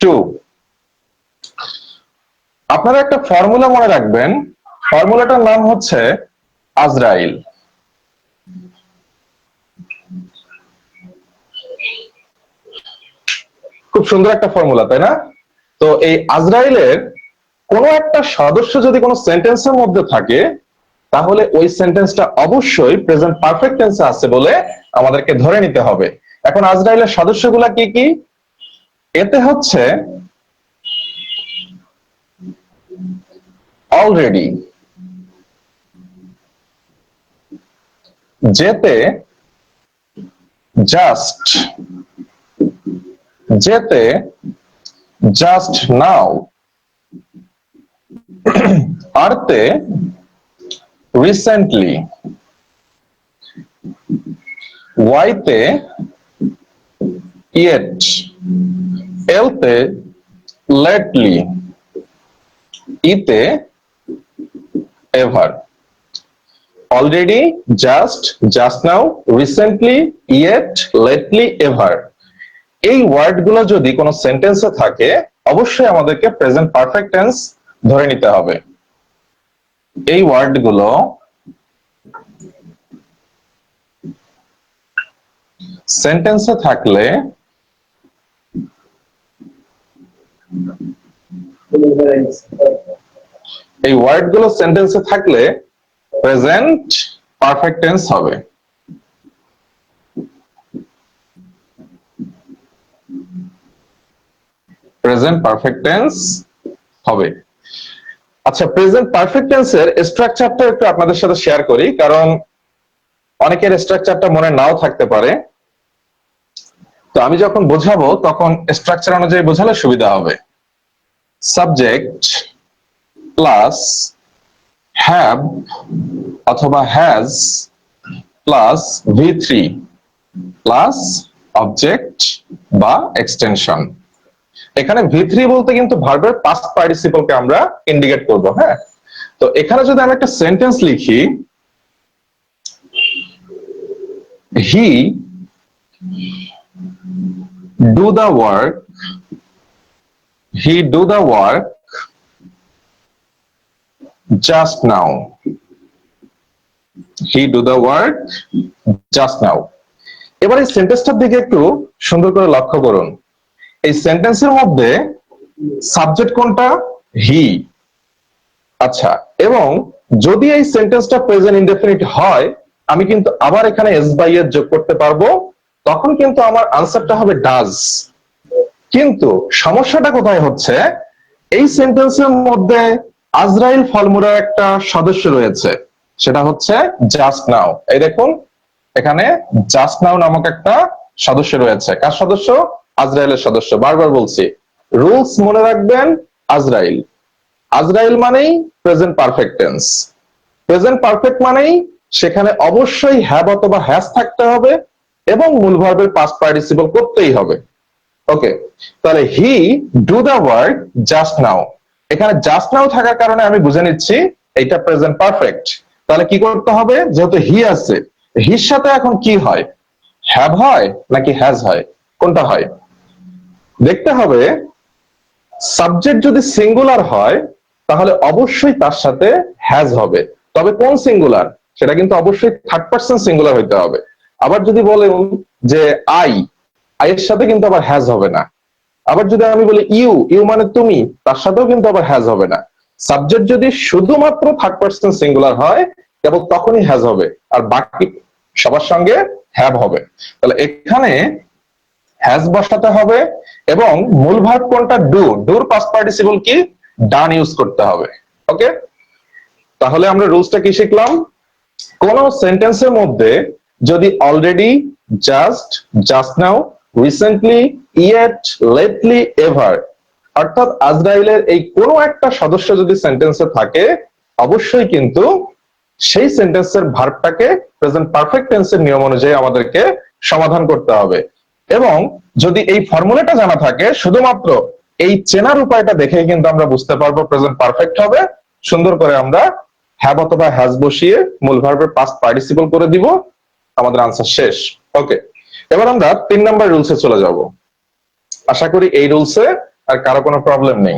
Two. আপনারা একটা formula মনে রাখবেন, ফর্মুলাটার নাম হচ্ছে আজরাইল। খুব সুন্দর একটা ফর্মুলা, তাই না? তো এই আজরাইলের কোন একটা সদস্য যদি কোনো সেন্টেন্সের মধ্যে থাকে, তাহলে ওই সেন্টেন্সটা অবশ্যই প্রেজেন্ট পারফেক্ট টেন্সে আছে বলে আমাদেরকে ধরে নিতে হবে। এখন আজরাইলের সদস্যগুলা কি কি? এতে হচ্ছে অলরেডি, যেতে জাস্ট, যেতে জাস্ট নাও, আরতে রিসেন্টলি, ওয়াইতে ইয়েট, এলতে লেটলি, ইতে ever. Already, just, just now, recently, yet, lately, ever. এই ওয়ার্ডগুলো যদি কোনো সেন্টেন্সে থাকে, অবশ্যই আমাদেরকে প্রেজেন্ট পারফেক্ট টেন্স ধরে নিতে হবে। এই ওয়ার্ডগুলো সেন্টেন্সে থাকলে এই ওয়ার্ডগুলো সেন্টেন্সে থাকলে প্রেজেন্ট পারফেক্ট টেন্স হবে। প্রেজেন্ট পারফেক্ট টেন্স হবে। আচ্ছা, প্রেজেন্ট পারফেক্ট টেন্সের স্ট্রাকচারটা একটু আপনাদের সাথে শেয়ার করি, কারণ অনেকের স্ট্রাকচারটা মনে নাও থাকতে পারে। তো আমি যখন বোঝাবো তখন স্ট্রাকচার অনুযায়ী বোঝালে সুবিধা হবে। সাবজেক্ট প্লাস হ্যাভ অথবা has plus V3 plus object বা এক্সটেনশন। এখানে V3 বলতে কিন্তু ভার্বের পাস্ট পার্টিসিপলকে আমরা ইন্ডিকেট করব। হ্যাঁ, তো এখানে যদি আমি একটা সেন্টেন্স লিখি, হি do the work, he do the work just now, he do the work just now। এবার এই সেন্টেন্সটার দিকে একটু সুন্দর করে লক্ষ্য করুন। এই সেন্টেন্সের মধ্যে সাবজেক্ট কোনটা? হি। আচ্ছা, এবং যদি এই সেন্টেন্সটা প্রেজেন্ট ইনডেফিনিট হয়, আমি কিন্তু আবার এখানে এস বাই এর যোগ করতে পারবো, তখন কিন্তু আমার আনসারটা হবে ডাজ। কিন্তু সমস্যাটা কোথায় হচ্ছে, এই সেন্টেন্সের মধ্যে আজরাইল ফর্মুলার একটা সদস্য রয়েছে, সেটা হচ্ছে জাস্ট নাও। এই দেখুন, এখানে জাস্ট নাও নামক একটা সদস্য রয়েছে। কার সদস্য? আজরাইলের সদস্য। বারবার বলছি, রুলস মনে রাখবেন। আজরাইল, আজরাইল মানেই present perfect tense. Present perfect মানেই সেখানে অবশ্যই হ্যাভ অথবা হ্যাজ থাকতে হবে এবং মূল ভার্বের পাস্ট পার্টিসিপল করতেই হবে। ওকে, তাহলে he do the work just now. এখানে জাস্ট নাও থাকার কারণে আমি বুঝে নিচ্ছি এটা প্রেজেন্ট পারফেক্ট। তাহলে কি করতে হবে? যেহেতু হি আছে, হির সাথে এখন কি হয়? হ্যাভ হয় নাকি হ্যাজ হয়? কোনটা হয়? দেখতে হবে। সাবজেক্ট যদি সিঙ্গুলার হয় তাহলে অবশ্যই তার সাথে হ্যাজ হবে, তবে কোন সিঙ্গুলার? সেটা কিন্তু অবশ্যই থার্ড পারসন সিঙ্গুলার হইতে হবে। আবার যদি বলেন যে আই, এর সাথে কিন্তু আবার হ্যাজ হবে না। আবার যদি আমি বলি ইউ, ইউ মানে তুমি, তার সাথেও কিন্তু আবার হ্যাজ হবে না। সাবজেক্ট যদি শুধুমাত্র থার্ড পারসন সিঙ্গুলার হয়, কেবল তখনই হ্যাজ হবে, আর বাকি সবার সঙ্গে হ্যাভ হবে। তাহলে এখানে হ্যাজ বসাতে হবে এবং মূল ভার্ব কোনটা? ডু। ডুর পাস্ট পার্টিসিপল কি? ডান ইউজ করতে হবে। ওকে, তাহলে আমরা রুলসটা কি শিখলাম? কোন সেন্টেন্সের মধ্যে যদি already, just, just now, recently, yet, lately, ever অর্থাৎ আজরাইলের এই কোনো একটা সদস্য যদি সেন্টেন্সে থাকে, অবশ্যই কিন্তু সেই সেন্টেন্সের ভার্বটাকে প্রেজেন্ট পারফেক্ট টেন্সের নিয়ম অনুযায়ী আমাদেরকে সমাধান করতে হবে। এবং যদি এই ফর্মুলাটা জানা থাকে, শুধুমাত্র এই চেনার উপায়টা দেখে কিন্তু আমরা বুঝতে পারবো প্রেজেন্ট পারফেক্ট হবে। সুন্দর করে আমরা হ্যাভ অথবা হ্যাজ বসিয়ে মূল ভার্বের পাস্ট পার্টিসিপল করে দিব, আমাদের আনসার শেষ। ওকে, এবার আমরা 3 নাম্বার রুলসে চলে যাব। আশা করি এই রুলসে আর কারো কোনো প্রবলেম নেই।